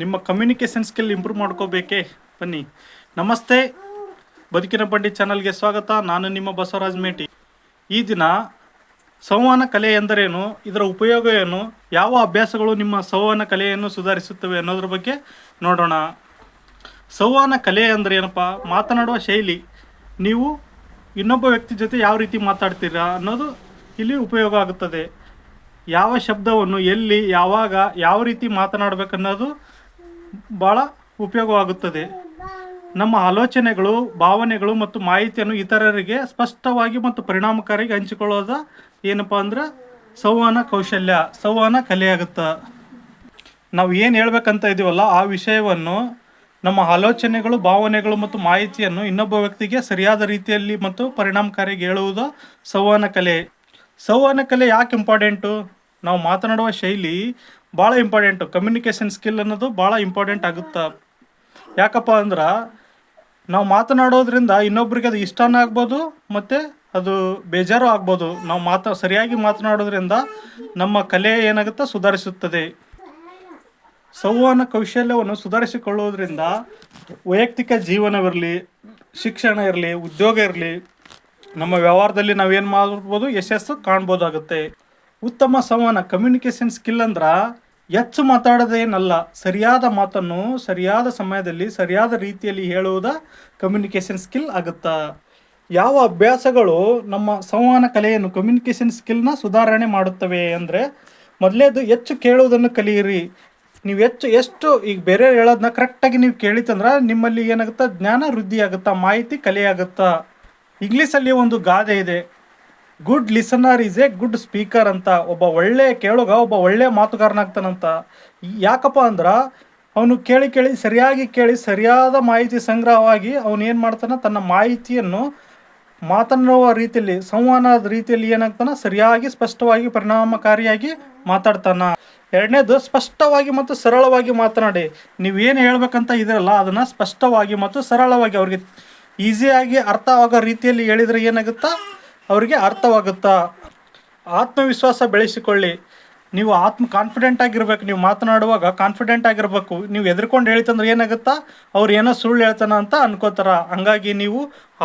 ನಿಮ್ಮ communication skill improve ಮಾಡ್ಕೋಬೇಕೇ? ಬನ್ನಿ. ನಮಸ್ತೆ, ಬದುಕಿನ ಬಂಡಿ ಚಾನಲ್ಗೆ ಸ್ವಾಗತ. ನಾನು ನಿಮ್ಮ ಬಸವರಾಜ್ ಮೇಟಿ. ಈ ದಿನ ಸಂವಹನ ಕಲೆ ಎಂದರೇನು, ಇದರ ಉಪಯೋಗ ಏನು, ಯಾವ ಅಭ್ಯಾಸಗಳು ನಿಮ್ಮ ಸಂವಹನ ಕಲೆಯನ್ನು ಸುಧಾರಿಸುತ್ತವೆ ಅನ್ನೋದ್ರ ಬಗ್ಗೆ ನೋಡೋಣ. ಸಂವಹನ ಕಲೆ ಅಂದರೆ ಏನಪ್ಪ? ಮಾತನಾಡುವ ಶೈಲಿ. ನೀವು ಇನ್ನೊಬ್ಬ ವ್ಯಕ್ತಿ ಜೊತೆ ಯಾವ ರೀತಿ ಮಾತಾಡ್ತೀರಾ ಅನ್ನೋದು ಇಲ್ಲಿ ಉಪಯೋಗ ಆಗುತ್ತದೆ. ಯಾವ ಶಬ್ದವನ್ನು ಎಲ್ಲಿ ಯಾವಾಗ ಯಾವ ರೀತಿ ಮಾತನಾಡಬೇಕನ್ನೋದು ಭಾಳ ಉಪಯೋಗವಾಗುತ್ತದೆ. ನಮ್ಮ ಆಲೋಚನೆಗಳು, ಭಾವನೆಗಳು ಮತ್ತು ಮಾಹಿತಿಯನ್ನು ಇತರರಿಗೆ ಸ್ಪಷ್ಟವಾಗಿ ಮತ್ತು ಪರಿಣಾಮಕಾರಿಯಾಗಿ ಹಂಚಿಕೊಳ್ಳೋದು ಏನಪ್ಪ ಅಂದ್ರೆ ಸಂವಹನ ಕೌಶಲ್ಯ, ಸಂವಹನ ಕಲೆಯಾಗುತ್ತೆ. ನಾವು ಏನು ಹೇಳ್ಬೇಕಂತ ಇದೀವಲ್ಲ ಆ ವಿಷಯವನ್ನು, ನಮ್ಮ ಆಲೋಚನೆಗಳು, ಭಾವನೆಗಳು ಮತ್ತು ಮಾಹಿತಿಯನ್ನು ಇನ್ನೊಬ್ಬ ವ್ಯಕ್ತಿಗೆ ಸರಿಯಾದ ರೀತಿಯಲ್ಲಿ ಮತ್ತು ಪರಿಣಾಮಕಾರಿಯಾಗಿ ಹೇಳುವುದು ಸಂವಹನ ಕಲೆ. ಸಂವಹನ ಕಲೆ ಯಾಕೆ ಇಂಪಾರ್ಟೆಂಟು? ನಾವು ಮಾತನಾಡುವ ಶೈಲಿ ಭಾಳ ಇಂಪಾರ್ಟೆಂಟು. ಕಮ್ಯುನಿಕೇಷನ್ ಸ್ಕಿಲ್ ಅನ್ನೋದು ಭಾಳ ಇಂಪಾರ್ಟೆಂಟ್ ಆಗುತ್ತೆ. ಯಾಕಪ್ಪ ಅಂದ್ರೆ ನಾವು ಮಾತನಾಡೋದ್ರಿಂದ ಇನ್ನೊಬ್ರಿಗೆ ಅದು ಇಷ್ಟನೂ ಆಗ್ಬೋದು ಮತ್ತು ಅದು ಬೇಜಾರು ಆಗ್ಬೋದು. ನಾವು ಸರಿಯಾಗಿ ಮಾತನಾಡೋದ್ರಿಂದ ನಮ್ಮ ಕಲೆ ಏನಾಗುತ್ತೆ, ಸುಧಾರಿಸುತ್ತದೆ. ಸಂವಹನ ಕೌಶಲ್ಯವನ್ನು ಸುಧಾರಿಸಿಕೊಳ್ಳುವುದರಿಂದ ವೈಯಕ್ತಿಕ ಜೀವನವಿರಲಿ, ಶಿಕ್ಷಣ ಇರಲಿ, ಉದ್ಯೋಗ ಇರಲಿ, ನಮ್ಮ ವ್ಯವಹಾರದಲ್ಲಿ ನಾವೇನು ಮಾಡ್ಬೋದು, ಯಶಸ್ಸು ಕಾಣ್ಬೋದಾಗುತ್ತೆ. ಉತ್ತಮ ಸಂವಹನ ಕಮ್ಯುನಿಕೇಷನ್ ಸ್ಕಿಲ್ ಅಂದ್ರೆ ಹೆಚ್ಚು ಮಾತಾಡೋದೇನಲ್ಲ, ಸರಿಯಾದ ಮಾತನ್ನು ಸರಿಯಾದ ಸಮಯದಲ್ಲಿ ಸರಿಯಾದ ರೀತಿಯಲ್ಲಿ ಹೇಳುವುದ ಕಮ್ಯುನಿಕೇಷನ್ ಸ್ಕಿಲ್ ಆಗುತ್ತಾ. ಯಾವ ಅಭ್ಯಾಸಗಳು ನಮ್ಮ ಸಂವಹನ ಕಲೆಯನ್ನು, ಕಮ್ಯುನಿಕೇಷನ್ ಸ್ಕಿಲ್ನ ಸುಧಾರಣೆ ಮಾಡುತ್ತವೆ ಅಂದರೆ, ಮೊದಲೇದು ಹೆಚ್ಚು ಕೇಳುವುದನ್ನು ಕಲಿಯಿರಿ. ನೀವು ಎಷ್ಟು ಈಗ ಬೇರೆ ಹೇಳೋದನ್ನ ಕರೆಕ್ಟಾಗಿ ನೀವು ಕೇಳಿತಂದ್ರೆ ನಿಮ್ಮಲ್ಲಿ ಏನಾಗುತ್ತಾ, ಜ್ಞಾನ ವೃದ್ಧಿ ಆಗುತ್ತಾ, ಮಾಹಿತಿ ಕಲೆಯಾಗುತ್ತಾ. ಇಂಗ್ಲೀಷಲ್ಲಿ ಒಂದು ಗಾದೆ ಇದೆ, good listener is A good speaker ಅಂತ. ಒಬ್ಬ ಒಳ್ಳೆ ಕೇಳುಗ ಒಬ್ಬ ಒಳ್ಳೆ ಮಾತುಗಾರನಾಗ್ತಾನಂತ. ಯಾಕಪ್ಪ ಅಂದ್ರೆ ಅವನು ಕೇಳಿ ಸರಿಯಾಗಿ ಕೇಳಿ ಸರಿಯಾದ ಮಾಹಿತಿ ಸಂಗ್ರಹವಾಗಿ ಅವನು ಏನು ಮಾಡ್ತಾನೆ, ತನ್ನ ಮಾಹಿತಿಯನ್ನು ಮಾತನಾಡುವ ರೀತಿಯಲ್ಲಿ, ಸಂವಹನದ ರೀತಿಯಲ್ಲಿ ಏನಾಗ್ತಾನೆ, ಸರಿಯಾಗಿ ಸ್ಪಷ್ಟವಾಗಿ ಪರಿಣಾಮಕಾರಿಯಾಗಿ ಮಾತಾಡ್ತಾನೆ. ಎರಡನೇದು, ಸ್ಪಷ್ಟವಾಗಿ ಮತ್ತು ಸರಳವಾಗಿ ಮಾತನಾಡಿ. ನೀವೇನು ಹೇಳ್ಬೇಕಂತ ಇದಿರಲ್ಲ ಅದನ್ನು ಸ್ಪಷ್ಟವಾಗಿ ಮತ್ತು ಸರಳವಾಗಿ ಅವ್ರಿಗೆ ಈಸಿಯಾಗಿ ಅರ್ಥವಾಗೋ ರೀತಿಯಲ್ಲಿ ಹೇಳಿದರೆ ಏನಾಗುತ್ತಾ, ಅವರಿಗೆ ಅರ್ಥವಾಗುತ್ತಾ. ಆತ್ಮವಿಶ್ವಾಸ ಬೆಳೆಸಿಕೊಳ್ಳಿ. ನೀವು ಕಾನ್ಫಿಡೆಂಟ್ ಆಗಿರ್ಬೇಕು. ನೀವು ಮಾತನಾಡುವಾಗ ಕಾನ್ಫಿಡೆಂಟ್ ಆಗಿರಬೇಕು. ನೀವು ಎದ್ರುಕೊಂಡು ಹೇಳಿತಂದ್ರೆ ಏನಾಗುತ್ತಾ, ಅವ್ರು ಏನೋ ಸುಳ್ಳು ಹೇಳ್ತಾನ ಅಂತ ಅನ್ಕೋತಾರ. ಹಂಗಾಗಿ ನೀವು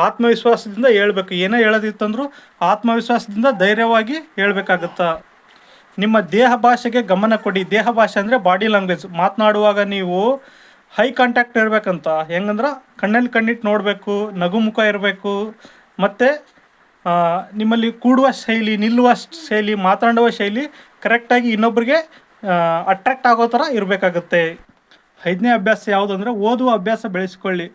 ಆತ್ಮವಿಶ್ವಾಸದಿಂದ ಹೇಳ್ಬೇಕು. ಏನೇ ಹೇಳೋದಿತ್ತಂದ್ರೂ ಆತ್ಮವಿಶ್ವಾಸದಿಂದ ಧೈರ್ಯವಾಗಿ ಹೇಳ್ಬೇಕಾಗುತ್ತಾ. ನಿಮ್ಮ ದೇಹ ಭಾಷೆಗೆ ಗಮನ ಕೊಡಿ. ದೇಹ ಭಾಷೆ ಅಂದರೆ ಬಾಡಿ ಲ್ಯಾಂಗ್ವೇಜ್. ಮಾತನಾಡುವಾಗ ನೀವು ಹೈ ಕಾಂಟ್ಯಾಕ್ಟ್ ಇರಬೇಕಂತ. ಹೆಂಗಂದ್ರೆ ಕಣ್ಣಲ್ಲಿ ಕಣ್ಣಿಟ್ಟು ನೋಡಬೇಕು, ನಗುಮುಖ ಇರಬೇಕು, ಮತ್ತು ನಿಮ್ಮಲ್ಲಿ ಕೂಡುವ ಶೈಲಿ, ನಿಲ್ಲುವ ಶೈಲಿ, ಮಾತನಾಡುವ ಶೈಲಿ ಕರೆಕ್ಟಾಗಿ ಇನ್ನೊಬ್ಬರಿಗೆ ಅಟ್ರಾಕ್ಟ್ ಆಗೋ ಥರ ಇರಬೇಕಾಗುತ್ತೆ. 5ನೇ ಅಭ್ಯಾಸ ಯಾವುದು ಅಂದರೆ, ಓದುವ ಅಭ್ಯಾಸ ಬೆಳೆಸ್ಕೊಳ್ಳಿ.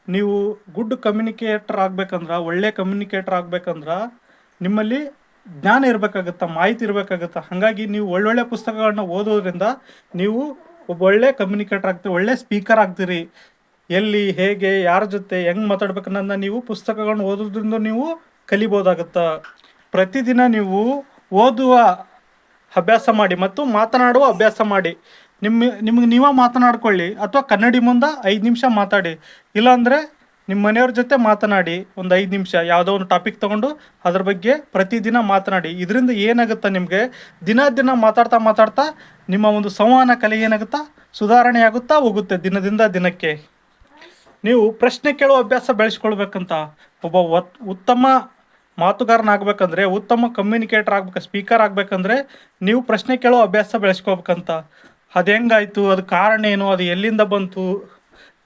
ನೀವು ಗುಡ್ ಕಮ್ಯುನಿಕೇಟರ್ ಆಗಬೇಕಂದ್ರೆ, ಒಳ್ಳೆ ಕಮ್ಯುನಿಕೇಟರ್ ಆಗಬೇಕಂದ್ರೆ ನಿಮ್ಮಲ್ಲಿ ಜ್ಞಾನ ಇರಬೇಕಾಗತ್ತೆ, ಮಾಹಿತಿ ಇರಬೇಕಾಗತ್ತೆ. ಹಾಗಾಗಿ ನೀವು ಒಳ್ಳೊಳ್ಳೆ ಪುಸ್ತಕಗಳನ್ನ ಓದೋದ್ರಿಂದ ನೀವು ಒಬ್ಬ ಒಳ್ಳೆ ಕಮ್ಯುನಿಕೇಟರ್ ಆಗ್ತೀರಿ, ಒಳ್ಳೆ ಸ್ಪೀಕರ್ ಆಗ್ತೀರಿ. ಎಲ್ಲಿ, ಹೇಗೆ, ಯಾರ ಜೊತೆ ಹೆಂಗೆ ಮಾತಾಡ್ಬೇಕನ್ನೋದನ್ನ ನೀವು ಪುಸ್ತಕಗಳನ್ನ ಓದೋದ್ರಿಂದ ನೀವು ಕಲಿಬೋದಾಗುತ್ತೆ. ಪ್ರತಿದಿನ ನೀವು ಓದುವ ಅಭ್ಯಾಸ ಮಾಡಿ ಮತ್ತು ಮಾತನಾಡುವ ಅಭ್ಯಾಸ ಮಾಡಿ. ನಿಮಗೆ ನೀವೇ ಮಾತನಾಡ್ಕೊಳ್ಳಿ, ಅಥವಾ ಕನ್ನಡಿ ಮುಂದೆ 5 ನಿಮಿಷ ಮಾತಾಡಿ. ಇಲ್ಲಾಂದರೆ ನಿಮ್ಮ ಮನೆಯವ್ರ ಜೊತೆ ಮಾತನಾಡಿ ಒಂದು 5 ನಿಮಿಷ. ಯಾವುದೋ ಒಂದು ಟಾಪಿಕ್ ತೊಗೊಂಡು ಅದ್ರ ಬಗ್ಗೆ ಪ್ರತಿದಿನ ಮಾತನಾಡಿ. ಇದರಿಂದ ಏನಾಗುತ್ತೆ, ನಿಮಗೆ ದಿನ ಮಾತಾಡ್ತಾ ನಿಮ್ಮ ಒಂದು ಸಂವಹನ ಕಲೆ ಏನಾಗುತ್ತಾ, ಸುಧಾರಣೆ ಆಗುತ್ತಾ ಹೋಗುತ್ತೆ ದಿನದಿಂದ ದಿನಕ್ಕೆ. ನೀವು ಪ್ರಶ್ನೆ ಕೇಳುವ ಅಭ್ಯಾಸ ಬೆಳೆಸ್ಕೊಳ್ಬೇಕಂತ. ಒಬ್ಬ ಉತ್ತಮ ಮಾತುಗಾರನಾಗಬೇಕಂದ್ರೆ, ಉತ್ತಮ ಕಮ್ಯುನಿಕೇಟರ್ ಆಗ್ಬೇಕು, ಸ್ಪೀಕರ್ ಆಗಬೇಕಂದ್ರೆ ನೀವು ಪ್ರಶ್ನೆ ಕೇಳೋ ಅಭ್ಯಾಸ ಬೆಳೆಸ್ಕೋಬೇಕಂತ. ಅದು ಹೆಂಗಾಯಿತು, ಅದು ಕಾರಣ ಏನು, ಅದು ಎಲ್ಲಿಂದ ಬಂತು,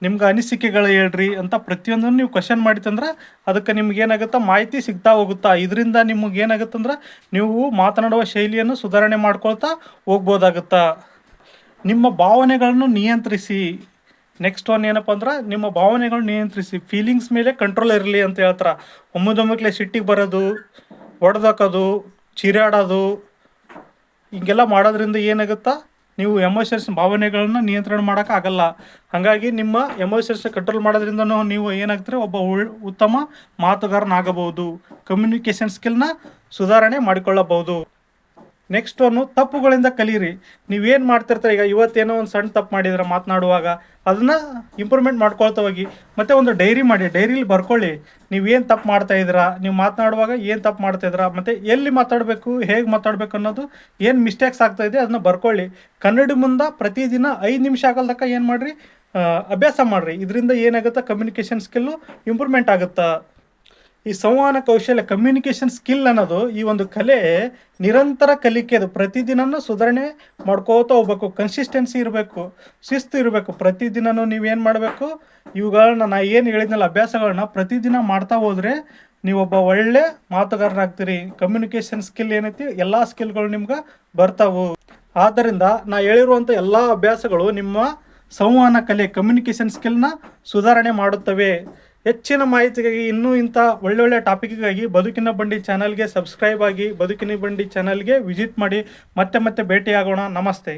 ನಿಮ್ಗೆ ಅನಿಸಿಕೆಗಳು ಹೇಳ್ರಿ ಅಂತ ಪ್ರತಿಯೊಂದನ್ನು ನೀವು ಕ್ವಶನ್ ಮಾಡಿತಂದ್ರೆ ಅದಕ್ಕೆ ನಿಮ್ಗೇನಾಗುತ್ತಾ, ಮಾಹಿತಿ ಸಿಗ್ತಾ ಹೋಗುತ್ತಾ. ಇದರಿಂದ ನಿಮಗೇನಾಗುತ್ತಂದ್ರೆ ನೀವು ಮಾತನಾಡುವ ಶೈಲಿಯನ್ನು ಸುಧಾರಣೆ ಮಾಡ್ಕೊಳ್ತಾ ಹೋಗ್ಬೋದಾಗುತ್ತಾ. ನಿಮ್ಮ ಭಾವನೆಗಳನ್ನು ನಿಯಂತ್ರಿಸಿ. ನೆಕ್ಸ್ಟ್ ಒನ್ ಏನಪ್ಪ ಅಂದ್ರೆ, ನಿಮ್ಮ ಭಾವನೆಗಳು ನಿಯಂತ್ರಿಸಿ. ಫೀಲಿಂಗ್ಸ್ ಮೇಲೆ ಕಂಟ್ರೋಲ್ ಇರಲಿ ಅಂತ ಹೇಳ್ತಾರೆ. ಒಮ್ಮೊಮ್ಮೆ ಸಿಟ್ಟಿಗೆ ಬರೋದು, ಹೊಡೆದಾಕೋದು, ಚೀರಾಡೋದು, ಹಿಂಗೆಲ್ಲ ಮಾಡೋದ್ರಿಂದ ಏನಾಗುತ್ತಾ, ನೀವು ಎಮೋಷನ್ಸ್, ಭಾವನೆಗಳನ್ನ ನಿಯಂತ್ರಣ ಮಾಡೋಕ್ಕಾಗಲ್ಲ. ಹಾಗಾಗಿ ನಿಮ್ಮ ಎಮೋಷನ್ಸ್ ಕಂಟ್ರೋಲ್ ಮಾಡೋದ್ರಿಂದ ನೀವು ಏನಾಗ್ತೀರಿ, ಒಬ್ಬ ಉತ್ತಮ ಮಾತುಗಾರನಾಗಬಹುದು. ಕಮ್ಯುನಿಕೇಷನ್ ಸ್ಕಿಲ್ನ ಸುಧಾರಣೆ ಮಾಡಿಕೊಳ್ಳಬಹುದು. ನೆಕ್ಸ್ಟ್ ಒನ್ನು ತಪ್ಪುಗಳಿಂದ ಕಲೀರಿ. ನೀವೇನು ಮಾಡ್ತಿರ್ತಾರೆ, ಈಗ ಇವತ್ತೇನೋ ಒಂದು ಸಣ್ಣ ತಪ್ಪು ಮಾಡಿದ್ರೆ ಮಾತನಾಡುವಾಗ ಅದನ್ನು ಇಂಪ್ರೂವ್ಮೆಂಟ್ ಮಾಡ್ಕೊಳ್ತಾ ಹೋಗಿ. ಮತ್ತು ಒಂದು ಡೈರಿ ಮಾಡಿ, ಡೈರಿಲಿ ಬರ್ಕೊಳ್ಳಿ ನೀವೇನು ತಪ್ಪು ಮಾಡ್ತಾಯಿದ್ದೀರಾ, ನೀವು ಮಾತನಾಡುವಾಗ ಏನು ತಪ್ಪು ಮಾಡ್ತಾಯಿದ್ದೀರಾ, ಮತ್ತು ಎಲ್ಲಿ ಮಾತಾಡಬೇಕು, ಹೇಗೆ ಮಾತಾಡಬೇಕು ಅನ್ನೋದು ಏನು ಮಿಸ್ಟೇಕ್ಸ್ ಆಗ್ತಾಯಿದೆ ಅದನ್ನ ಬರ್ಕೊಳ್ಳಿ. ಕನ್ನಡಿ ಮುಂದೆ ಪ್ರತಿದಿನ 5 ನಿಮಿಷ ಆಗಲ್ದಕ್ಕ ಏನು ಮಾಡಿರಿ, ಅಭ್ಯಾಸ ಮಾಡಿರಿ. ಇದರಿಂದ ಏನಾಗುತ್ತೆ, ಕಮ್ಯುನಿಕೇಷನ್ ಸ್ಕಿಲ್ಲು ಇಂಪ್ರೂವ್ಮೆಂಟ್ ಆಗುತ್ತೆ. ಈ ಸಂವಹನ ಕೌಶಲ್ಯ, ಕಮ್ಯುನಿಕೇಷನ್ ಸ್ಕಿಲ್ ಅನ್ನೋದು ಈ ಒಂದು ಕಲೆ ನಿರಂತರ ಕಲಿಕೆ. ಅದು ಪ್ರತಿದಿನನೂ ಸುಧಾರಣೆ ಮಾಡ್ಕೋತಾ ಹೋಗ್ಬೇಕು. ಕನ್ಸಿಸ್ಟೆನ್ಸಿ ಇರಬೇಕು, ಶಿಸ್ತು ಇರಬೇಕು. ಪ್ರತಿದಿನವೂ ನೀವೇನು ಮಾಡಬೇಕು, ಇವುಗಳನ್ನ ನಾ ಏನು ಹೇಳಿದ್ನಲ್ಲ ಅಭ್ಯಾಸಗಳನ್ನ ಪ್ರತಿದಿನ ಮಾಡ್ತಾ ಹೋದರೆ ನೀವೊಬ್ಬ ಒಳ್ಳೆ ಮಾತುಗಾರನಾಗ್ತೀರಿ. ಕಮ್ಯುನಿಕೇಷನ್ ಸ್ಕಿಲ್ ಏನೈತಿ, ಎಲ್ಲ ಸ್ಕಿಲ್ಗಳು ನಿಮ್ಗೆ ಬರ್ತಾವು. ಆದ್ದರಿಂದ ನಾ ಹೇಳಿರುವಂಥ ಎಲ್ಲ ಅಭ್ಯಾಸಗಳು ನಿಮ್ಮ ಸಂವಹನ ಕಲೆ, ಕಮ್ಯುನಿಕೇಷನ್ ಸ್ಕಿಲ್ನ ಸುಧಾರಣೆ ಮಾಡುತ್ತವೆ. ಹೆಚ್ಚಿನ ಮಾಹಿತಿಗಾಗಿ ಇನ್ನೂ ಇಂಥ ಒಳ್ಳೊಳ್ಳೆ ಟಾಪಿಕ್ಗಾಗಿ ಬದುಕಿನ ಬಂಡಿ ಚಾನಲ್ಗೆ ಸಬ್ಸ್ಕ್ರೈಬ್ ಆಗಿ, ಬದುಕಿನ ಬಂಡಿ ಚಾನಲ್ಗೆ ವಿಸಿಟ್ ಮಾಡಿ. ಮತ್ತೆ ಭೇಟಿಯಾಗೋಣ. ನಮಸ್ತೆ.